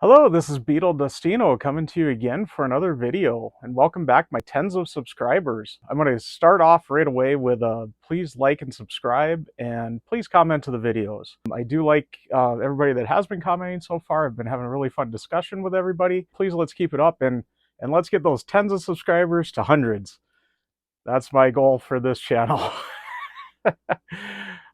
Hello, this is Beetle Destino coming to you again for another video, and welcome back my tens of subscribers. I'm going to start off right away with please like and subscribe, and please comment to the videos. I do like everybody that has been commenting so far. I've been having a really fun discussion with everybody. Please let's keep it up and let's get those tens of subscribers to hundreds. That's my goal for this channel.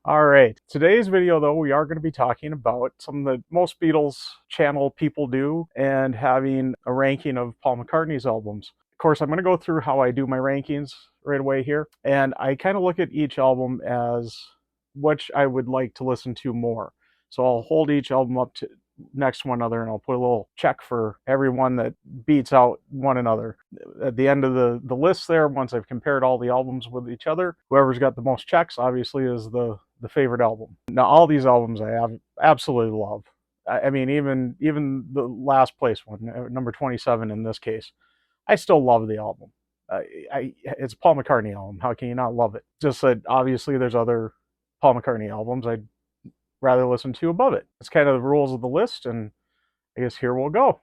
All right, today's video though, we are going to be talking about some of the most Beatles channel people do and having a ranking of Paul McCartney's albums. Of course, I'm going to go through how I do my rankings right away here, and I kind of look at each album as which I would like to listen to more. So I'll hold each album up to next to one another, and I'll put a little check for every one that beats out one another. At the end of the list there, once I've compared all the albums with each other, whoever's got the most checks obviously is the favorite album. Now all these albums I absolutely love. I mean, even the last place one, number 27 in this case, I still love the album. It's a Paul McCartney album. How can you not love it? Just that obviously there's other Paul McCartney albums I'd rather listen to above it. It's kind of the rules of the list, and I guess here we'll go.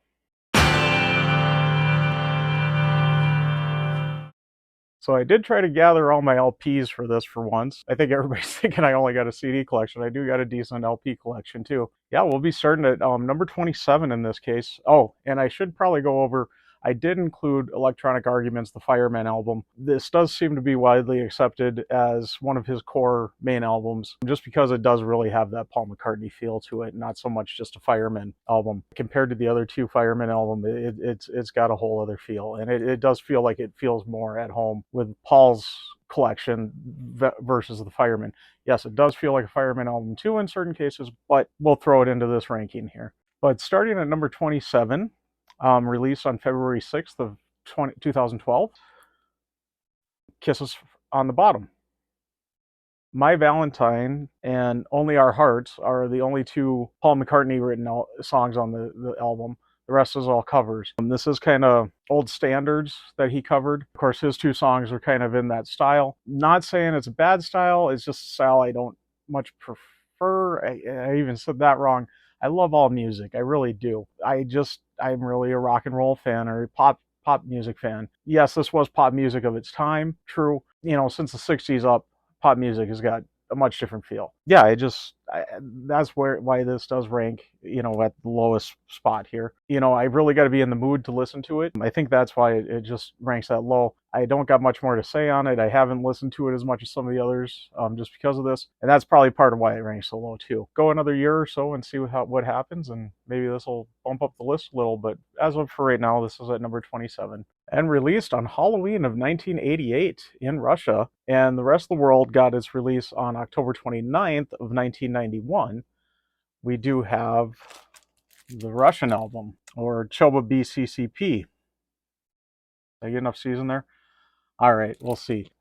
So I did try to gather all my LPs for this for once. I think everybody's thinking I only got a CD collection. I do got a decent LP collection too. Yeah, we'll be starting at number 27 in this case. Oh, and I should probably go over, I did include Electronic Arguments, the Fireman album. This does seem to be widely accepted as one of his core main albums, just because it does really have that Paul McCartney feel to it, not so much just a Fireman album. Compared to the other two Fireman albums, it's got a whole other feel, and it does feel like it feels more at home with Paul's collection versus the Fireman. Yes, it does feel like a Fireman album too in certain cases, but we'll throw it into this ranking here. But starting at number 27, released on February 6th of 2012, Kisses on the Bottom. My Valentine and Only Our Hearts are the only two Paul McCartney written songs on the album. The rest is all covers. This is kind of old standards that he covered. Of course, his two songs are kind of in that style. Not saying it's a bad style, it's just a style I don't much prefer. I even said that wrong. I love all music, I really do. I'm really a rock and roll fan or a pop music fan. Yes, this was pop music of its time, true. You know, since the 60s up, pop music has got a much different feel. Yeah, that's why this does rank, you know, at the lowest spot here. You know, I really got to be in the mood to listen to it. I think that's why it just ranks that low. I don't got much more to say on it. I haven't listened to it as much as some of the others, just because of this, and that's probably part of why it ranks so low too. Go another year or so and see what happens, and maybe this will bump up the list a little. But as of for right now, this is at number 27. And released on Halloween of 1988 in Russia, and the rest of the world got its release on October 29th of 1991. We do have the Russian album, or Choba BCCP. Did I get enough C's in there? All right, we'll see.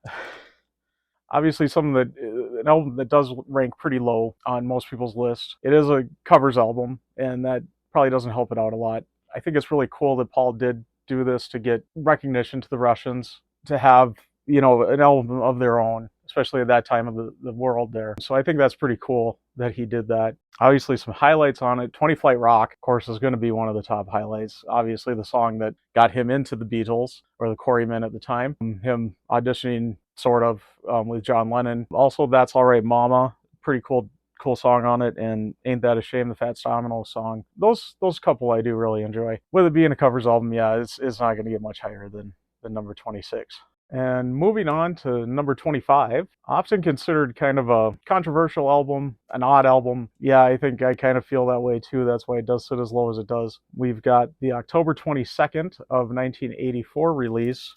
Obviously, an album that does rank pretty low on most people's list. It is a covers album, and that probably doesn't help it out a lot. I think it's really cool that Paul did do this to get recognition to the Russians, to have, you know, an album of their own, especially at that time of the world there. So I think that's pretty cool that he did that. Obviously, some highlights on it. 20 Flight Rock, of course, is going to be one of the top highlights. Obviously, the song that got him into the Beatles, or the Quarrymen at the time. Him auditioning, sort of, with John Lennon. Also, That's All Right Mama, pretty cool song on it, and Ain't That a Shame, the Fats Domino song. Those couple I do really enjoy. With it being a covers album, yeah, it's not going to get much higher than number 26. And moving on to number 25, often considered kind of a controversial album, an odd album. Yeah, I think I kind of feel that way too. That's why it does sit as low as it does. We've got the October 22nd of 1984 release,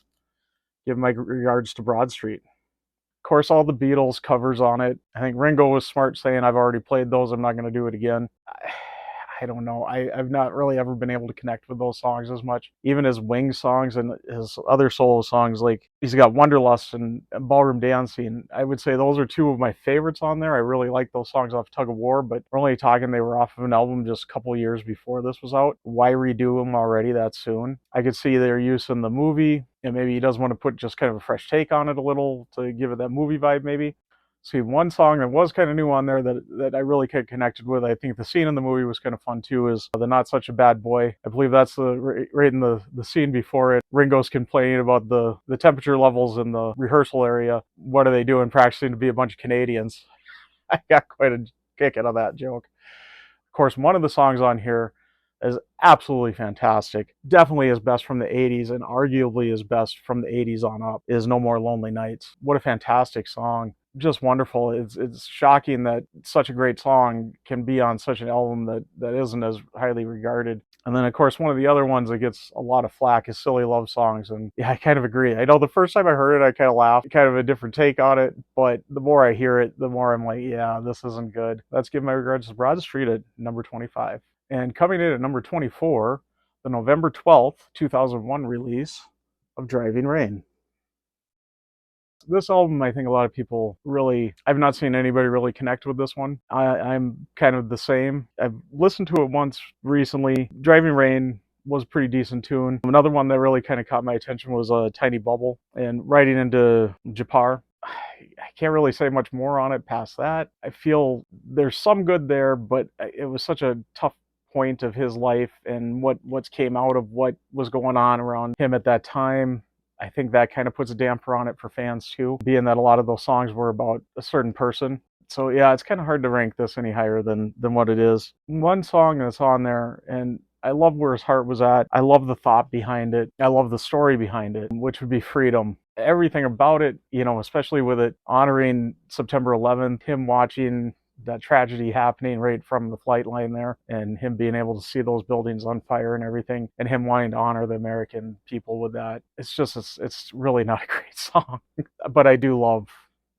Give My Regards to Broad Street. Of course, all the Beatles covers on it. I think Ringo was smart saying, I've already played those, I'm not going to do it again. I don't know. I've not really ever been able to connect with those songs as much. Even his Wings songs and his other solo songs, like he's got Wonderlust and Ballroom Dancing. I would say those are two of my favorites on there. I really like those songs off Tug of War, but we're only talking they were off of an album just a couple years before this was out. Why redo them already that soon? I could see their use in the movie, and maybe he does want to put just kind of a fresh take on it a little to give it that movie vibe maybe. See, one song that was kind of new on there that I really connected with, I think the scene in the movie was kind of fun too, is the Not Such a Bad Boy. I believe that's right in the scene before it. Ringo's complaining about the temperature levels in the rehearsal area. What are they doing, practicing to be a bunch of Canadians? I got quite a kick out of that joke. Of course, one of the songs on here is absolutely fantastic. Definitely his best from the 80s, and arguably his best from the 80s on up, is No More Lonely Nights. What a fantastic song. Just wonderful. It's shocking that such a great song can be on such an album that isn't as highly regarded. And then, of course, one of the other ones that gets a lot of flack is Silly Love Songs. And yeah, I kind of agree. I know the first time I heard it, I kind of laughed, kind of a different take on it. But the more I hear it, the more I'm like, yeah, this isn't good. Let's give my regards to Broad Street at number 25. And coming in at number 24, the November 12th, 2001 release of Driving Rain. This album, I think a lot of people really, I've not seen anybody really connect with this one. I'm kind of the same. I've listened to it once recently. Driving Rain was a pretty decent tune. Another one that really kind of caught my attention was Tiny Bubble and Riding into Japar. I can't really say much more on it past that. I feel there's some good there, but it was such a tough point of his life and what's came out of what was going on around him at that time. I think that kind of puts a damper on it for fans too, being that a lot of those songs were about a certain person. So yeah, it's kind of hard to rank this any higher than what it is. One song that's on there, and I love where his heart was at. I love the thought behind it. I love the story behind it, which would be Freedom. Everything about it, especially with it honoring September 11th, him watching that tragedy happening right from the flight line there, and him being able to see those buildings on fire and everything, and him wanting to honor the American people with that. It's really not a great song, but I do love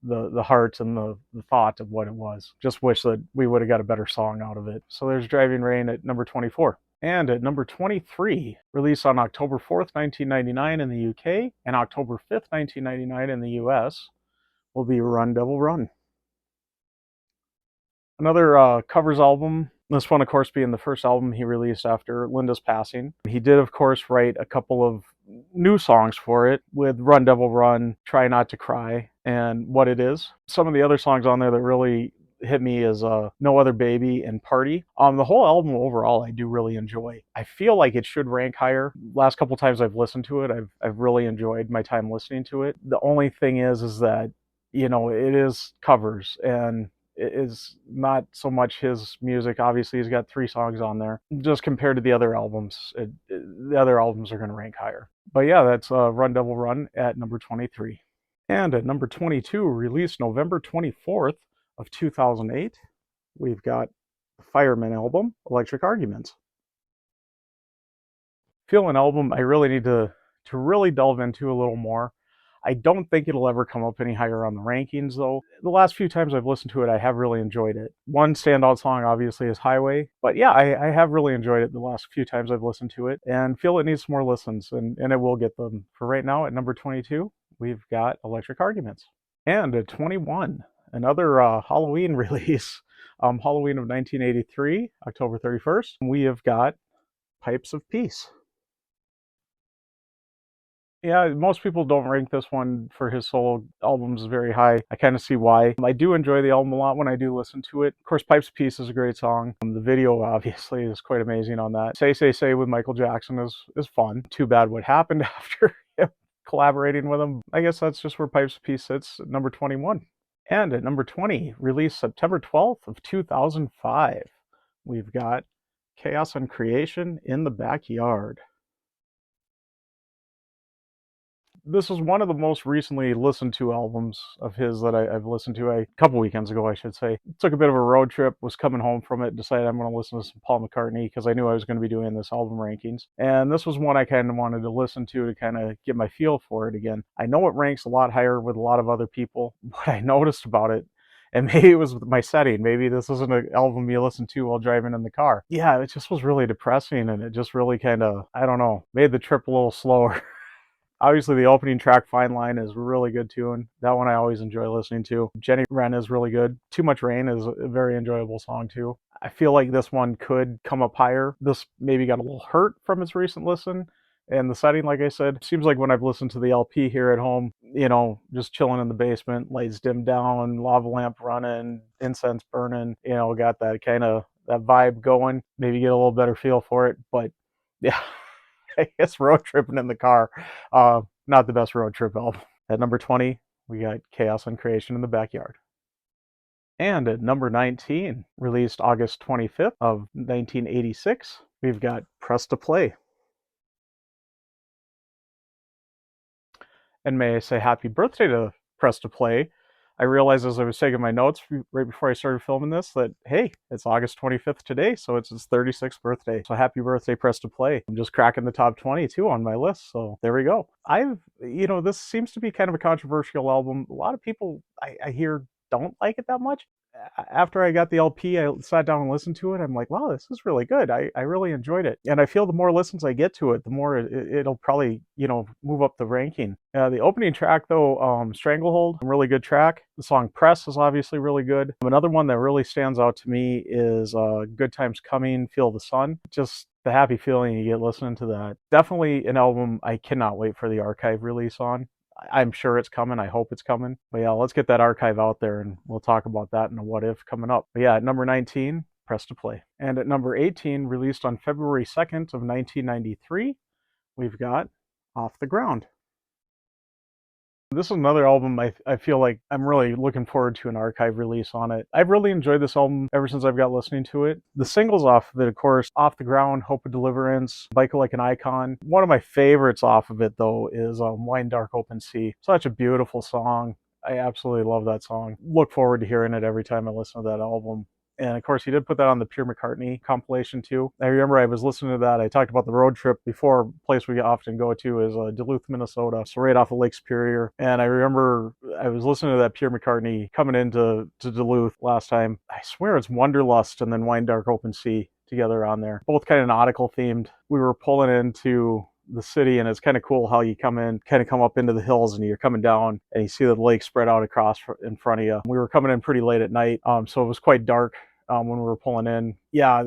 the heart and the thought of what it was. Just wish that we would have got a better song out of it. So there's Driving Rain at number 24. And at number 23, released on October 4th, 1999 in the UK, and October 5th, 1999 in the US, will be Run Devil Run. Another covers album. This one, of course, being the first album he released after Linda's passing. He did, of course, write a couple of new songs for it with Run Devil Run, Try Not to Cry, and What It Is. Some of the other songs on there that really hit me is No Other Baby and Party. The whole album overall I do really enjoy. I feel like it should rank higher. Last couple times I've listened to it, I've really enjoyed my time listening to it. The only thing is that, it is covers, and it is not so much his music. Obviously, he's got 3 songs on there. Just compared to the other albums, the other albums are going to rank higher. But yeah, that's Run Devil Run at number 23. And at number 22, released November 24th of 2008, we've got the Fireman album, Electric Arguments. Feel an album I really need to really delve into a little more. I don't think it'll ever come up any higher on the rankings, though. The last few times I've listened to it, I have really enjoyed it. One standout song, obviously, is Highway. But yeah, I have really enjoyed it the last few times I've listened to it, and feel it needs more listens, and it will get them. For right now, at number 22, we've got Electric Arguments. And at 21, another Halloween release, Halloween of 1983, October 31st, we have got Pipes of Peace. Yeah, most people don't rank this one for his solo albums very high. I kind of see why. I do enjoy the album a lot when I do listen to it. Of course, Pipes of Peace is a great song. The video, obviously, is quite amazing on that. Say, Say, Say with Michael Jackson is fun. Too bad what happened after him collaborating with him. I guess that's just where Pipes of Peace sits at number 21. And at number 20, released September 12th of 2005, we've got Chaos and Creation in the Backyard. This is one of the most recently listened to albums of his that I've listened to a couple weekends ago, I should say. Took a bit of a road trip, was coming home from it, decided I'm going to listen to some Paul McCartney because I knew I was going to be doing this album rankings. And this was one I kind of wanted to listen to kind of get my feel for it again. I know it ranks a lot higher with a lot of other people. What I noticed about it, and maybe it was my setting, maybe this isn't an album you listen to while driving in the car. Yeah, it just was really depressing, and it just really kind of, I don't know, made the trip a little slower. Obviously, the opening track, Fine Line, is a really good tune. That one I always enjoy listening to. Jenny Wren is really good. Too Much Rain is a very enjoyable song, too. I feel like this one could come up higher. This maybe got a little hurt from its recent listen, And the setting, like I said, seems like when I've listened to the LP here at home, just chilling in the basement, lights dimmed down, lava lamp running, incense burning, got that kind of that vibe going. Maybe get a little better feel for it. But yeah, I guess road tripping in the car, not the best road trip album. At number 20, we got Chaos and Creation in the Backyard. And at number 19, released August 25th of 1986, we've got Press to Play. And may I say happy birthday to Press to Play. I realized as I was taking my notes right before I started filming this that, hey, it's August 25th today, so it's his 36th birthday. So happy birthday, Press to Play. I'm just cracking the top 20 too on my list, so there we go. This seems to be kind of a controversial album. A lot of people I hear don't like it that much. After I got the LP, I sat down and listened to it. I'm like, wow, this is really good. I really enjoyed it. And I feel the more listens I get to it, the more it'll probably, move up the ranking. The opening track, though, Stranglehold, really good track. The song Press is obviously really good. Another one that really stands out to me is Good Times Coming, Feel the Sun. Just the happy feeling you get listening to that. Definitely an album I cannot wait for the archive release on. I'm sure it's coming. I hope it's coming. But yeah, let's get that archive out there and we'll talk about that in a what if coming up. But yeah, at number 19, Press to Play. And at number 18, released on February 2nd of 1993, we've got Off the Ground. This is another album I feel like I'm really looking forward to an archive release on it. I've really enjoyed this album ever since I've got listening to it. The singles off of it, of course, Off the Ground, Hope of Deliverance, Bicycle Like an Icon. One of my favorites off of it, though, is Wine Dark Open Sea. Such a beautiful song. I absolutely love that song. Look forward to hearing it every time I listen to that album. And of course, he did put that on the Pure McCartney compilation too. I remember I was listening to that. I talked about the road trip before. A place we often go to is Duluth, Minnesota, so right off of Lake Superior. And I remember I was listening to that Pure McCartney coming into Duluth last time. I swear it's Wanderlust and then Wine Dark Open Sea together on there. Both kind of nautical themed. We were pulling into the city, and it's kind of cool how you come up into the hills, and you're coming down and you see the lake spread out across in front of you. We were coming in pretty late at night, so it was quite dark when we were pulling in. Yeah,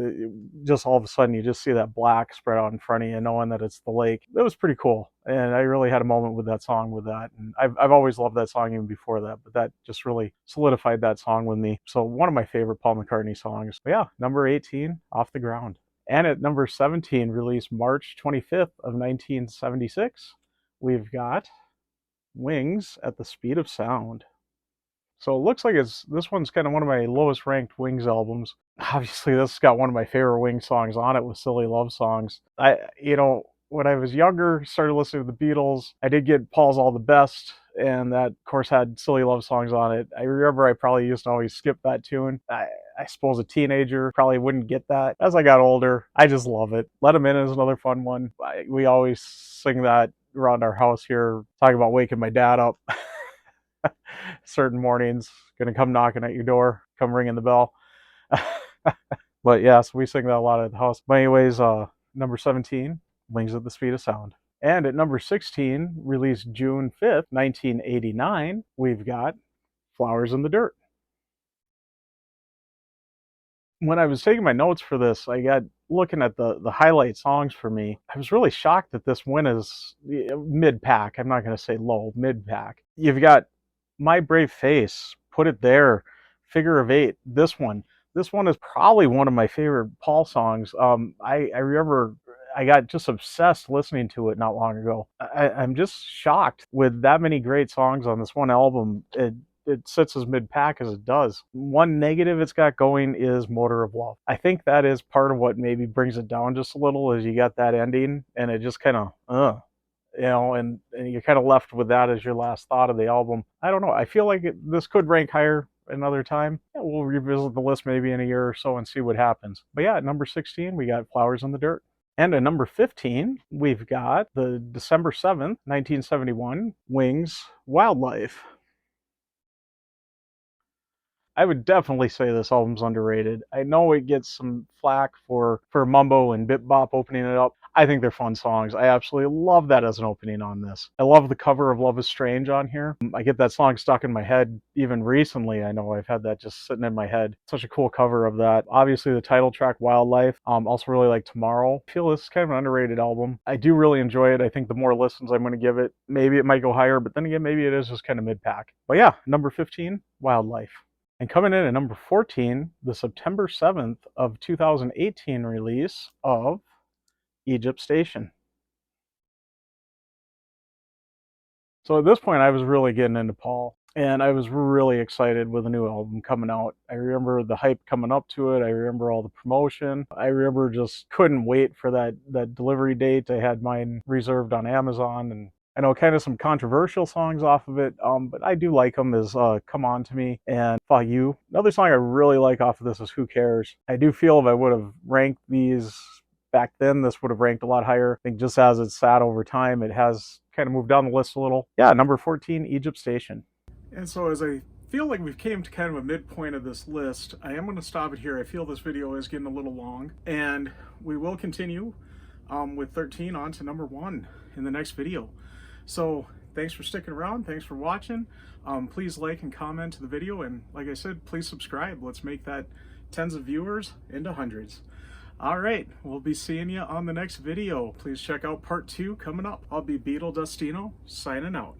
just all of a sudden you just see that black spread out in front of you, knowing that it's the lake. It was pretty cool, and I really had a moment with that song with that. And I've always loved that song even before that, but that just really solidified that song with me. So one of my favorite Paul McCartney songs. But yeah, number 18, Off the Ground. And at number 17, released March 25th of 1976, we've got Wings at the Speed of Sound. So it looks like this one's kind of one of my lowest ranked Wings albums. Obviously, this has got one of my favorite Wings songs on it with Silly Love Songs. When I was younger, started listening to the Beatles. I did get Paul's All the Best, and that, of course, had Silly Love Songs on it. I remember I probably used to always skip that tune. I suppose a teenager probably wouldn't get that. As I got older, I just love it. Let 'Em In is another fun one. We always sing that around our house here, talking about waking my dad up. Certain mornings, gonna come knocking at your door, come ringing the bell. But yeah, so we sing that a lot at the house. But anyways, number 17, Wings at the Speed of Sound. And at number 16, released June 5th, 1989, we've got Flowers in the Dirt. When I was taking my notes for this, I got looking at the highlight songs for me. I was really shocked that this win is mid-pack. I'm not going to say low, mid-pack. You've got My Brave Face, Put It There, Figure of Eight. This one is probably one of my favorite Paul songs. I remember I got just obsessed listening to it not long ago. I'm just shocked with that many great songs on this one album. It sits as mid-pack as it does. One negative it's got going is Motor of Love. I think that is part of what maybe brings it down just a little, is you got that ending and it just kind of, and you're kind of left with that as your last thought of the album. I don't know. I feel like this could rank higher another time. Yeah, we'll revisit the list maybe in a year or so and see what happens. But yeah, at number 16, we got Flowers in the Dirt. And at number 15, we've got the December 7th, 1971, Wings, Wildlife. I would definitely say this album's underrated. I know it gets some flack for Mumbo and Bip Bop opening it up. I think they're fun songs. I absolutely love that as an opening on this. I love the cover of Love is Strange on here. I get that song stuck in my head even recently. I know I've had that just sitting in my head. Such a cool cover of that. Obviously the title track, Wildlife. Also really like Tomorrow. I feel this is kind of an underrated album. I do really enjoy it. I think the more listens I'm going to give it, maybe it might go higher, but then again, maybe it is just kind of mid-pack. But yeah, number 15, Wildlife. And coming in at number 14, the September 7th of 2018 release of Egypt Station. So at this point, I was really getting into Paul, and I was really excited with a new album coming out. I remember the hype coming up to it. I remember all the promotion. I remember just couldn't wait for that delivery date. I had mine reserved on Amazon, and I know kind of some controversial songs off of it, but I do like them is Come On To Me and Fuck You. Another song I really like off of this is Who Cares. I do feel if I would have ranked these back then, this would have ranked a lot higher. I think just as it's sat over time, it has kind of moved down the list a little. Yeah, number 14, Egypt Station. And so as I feel like we've came to kind of a midpoint of this list, I am going to stop it here. I feel this video is getting a little long, and we will continue with 13 on to number 1 in the next video. So thanks for sticking around. Thanks for watching. Please like and comment to the video. And like I said, please subscribe. Let's make that tens of viewers into hundreds. All right, we'll be seeing you on the next video. Please check out part 2 coming up. I'll be Beetle Dustino signing out.